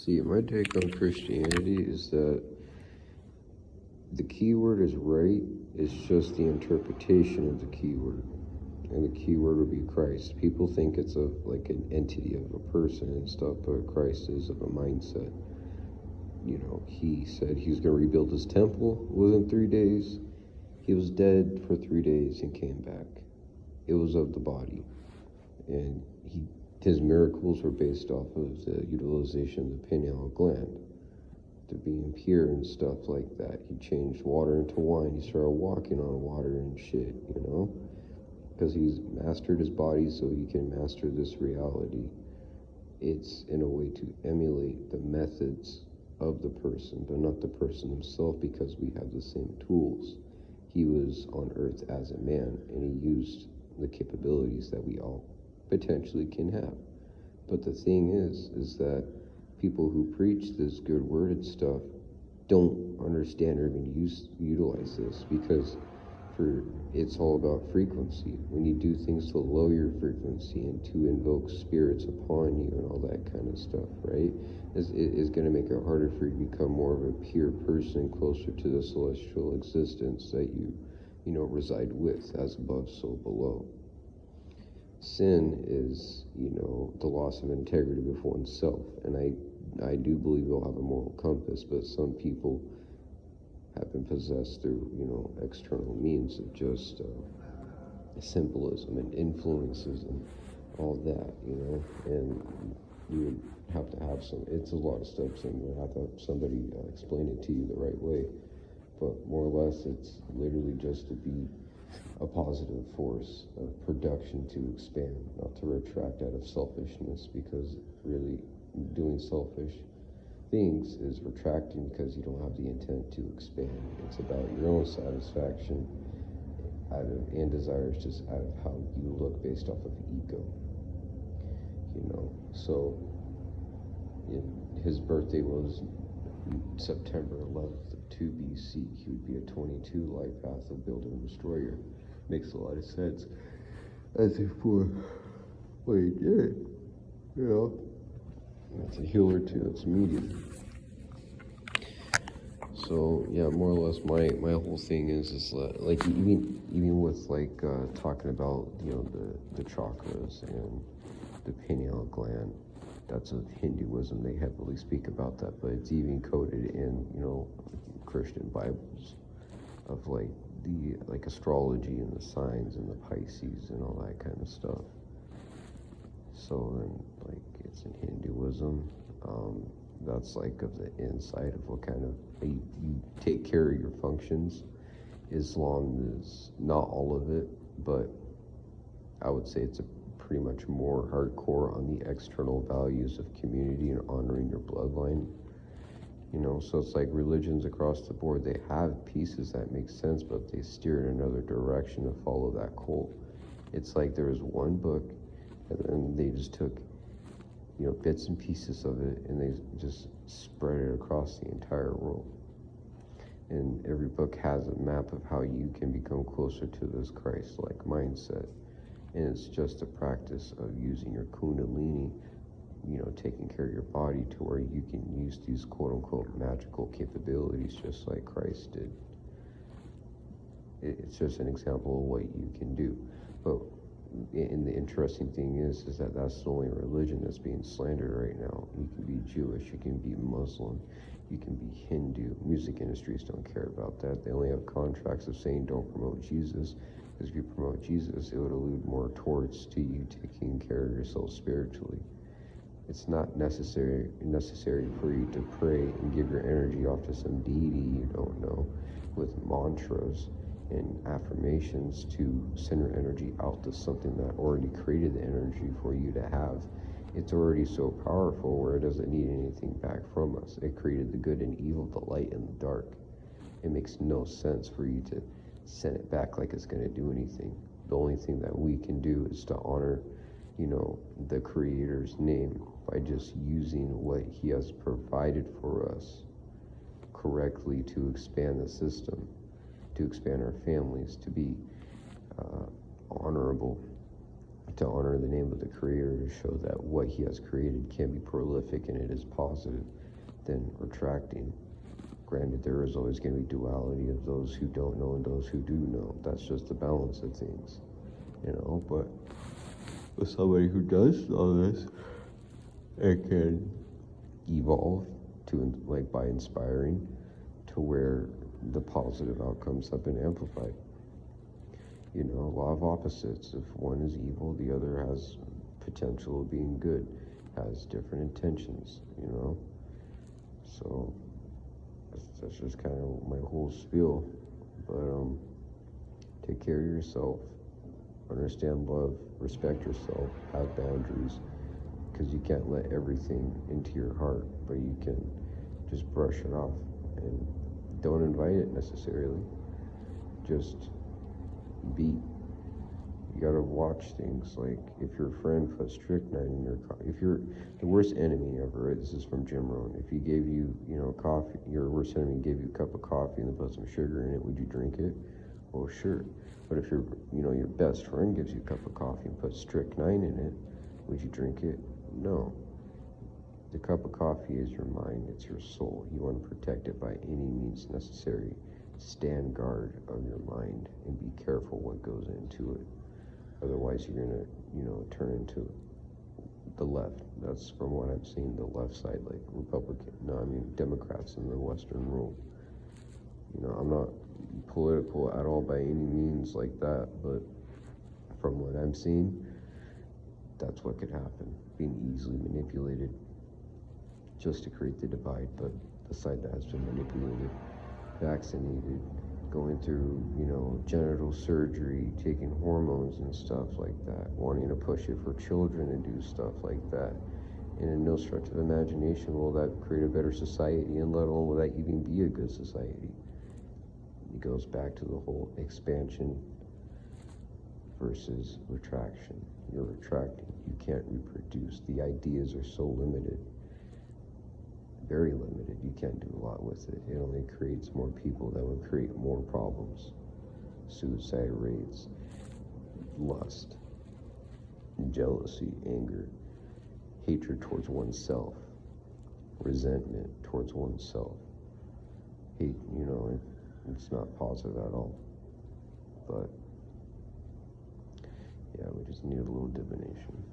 See, my take on Christianity is that the key word is right, it's just the interpretation of the key word. And the key word would be Christ. People think it's like an entity of a person and stuff, but Christ is of a mindset. You know, he said he was going to rebuild his temple within 3 days. He was dead for 3 days and came back. It was of the body. And his miracles were based off of the utilization of the pineal gland to being pure and stuff like that. He changed water into wine. He started walking on water and shit, you know? Because he's mastered his body so he can master this reality. It's in a way to emulate the methods of the person, but not the person himself, because we have the same tools. He was on earth as a man, and he used the capabilities that we all potentially can have. But the thing is that people who preach this good worded stuff don't understand or even utilize this, because it's all about frequency. When you do things to lower your frequency and to invoke spirits upon you and all that kind of stuff, right, is going to make it harder for you to become more of a pure person, closer to the celestial existence that you reside with, as above, so below. Sin is, the loss of integrity with oneself, and I do believe they'll have a moral compass, but some people have been possessed through, external means of just symbolism and influences and all that, and you would have to have it's a lot of steps, and you have to have somebody explain it to you the right way, but more or less it's literally just to be a positive force of production, to expand, not to retract out of selfishness, because really doing selfish things is retracting because you don't have the intent to expand. It's about your own satisfaction and desires just out of how you look based off of ego. So his birthday was September 11th of 2 BC. He would be a 22 life path of builder and destroyer. Makes a lot of sense. As if it's a healer too, it's medium. So yeah, more or less my whole thing is like even with like talking about the chakras and the pineal gland. That's of Hinduism. They heavily speak about that, but it's even coded in Christian Bibles of like astrology and the signs and the Pisces and all that kind of stuff. So then it's in Hinduism. That's like of the inside of what kind of you take care of your functions. Islam is not all of it, but I would say it's pretty much more hardcore on the external values of community and honoring your bloodline. So it's like religions across the board, they have pieces that make sense, but they steer in another direction to follow that cult. It's like there was one book, and then they just took bits and pieces of it, and they just spread it across the entire world. And every book has a map of how you can become closer to this Christ-like mindset. And it's just a practice of using your kundalini, taking care of your body to where you can use these quote-unquote magical capabilities just like Christ did. It's just an example of what you can do. But and the interesting thing is that that's the only religion that's being slandered right now. You can be Jewish, you can be Muslim, you can be Hindu. Music industries don't care about that. They only have contracts of saying don't promote Jesus, because if you promote Jesus, it would allude more towards to you taking care of yourself spiritually. It's not necessary for you to pray and give your energy off to some deity you don't know with mantras and affirmations to send your energy out to something that already created the energy for you to have. It's already so powerful where it doesn't need anything back from us. It created the good and evil, the light and the dark. It makes no sense for you to send it back like it's going to do anything. The only thing that we can do is to honor, the Creator's name by just using what He has provided for us correctly to expand the system, to expand our families, to be honorable, to honor the name of the Creator, to show that what He has created can be prolific and it is positive, then retracting. Granted, there is always going to be duality of those who don't know and those who do know. That's just the balance of things, but with somebody who does know this, it can evolve to, like, by inspiring, to where the positive outcomes have been amplified. Law of opposites. If one is evil, the other has potential of being good, has different intentions, So that's just kind of my whole spiel. But take care of yourself, understand love, respect yourself, have boundaries, because you can't let everything into your heart, but you can just brush it off and don't invite it necessarily. Just be. You gotta watch things. Like, if your friend put strychnine in your coffee, if you're the worst enemy ever, right? This is from Jim Rohn. If he gave you, coffee, your worst enemy gave you a cup of coffee and they put some sugar in it, would you drink it? Well, sure. But if your best friend gives you a cup of coffee and puts strychnine in it, would you drink it? No. The cup of coffee is your mind, it's your soul. You want to protect it by any means necessary. Stand guard of your mind and be careful what goes into it. Otherwise, you're going to, turn into the left. That's from what I've seen, the left side, like Democrats in the Western world. I'm not political at all by any means like that, but from what I'm seeing, that's what could happen. Being easily manipulated just to create the divide, but the side that has been manipulated, vaccinated, going through, genital surgery, taking hormones and stuff like that, wanting to push it for children and do stuff like that. And in no stretch of imagination will that create a better society, and let alone will that even be a good society. It goes back to the whole expansion versus retraction. You're retracting. You can't reproduce. The ideas are so limited. Very limited. You can't do a lot with it. It only creates more people that would create more problems. Suicide rates, lust, jealousy, anger, hatred towards oneself, resentment towards oneself. Hate, it's not positive at all. But yeah, we just need a little divination.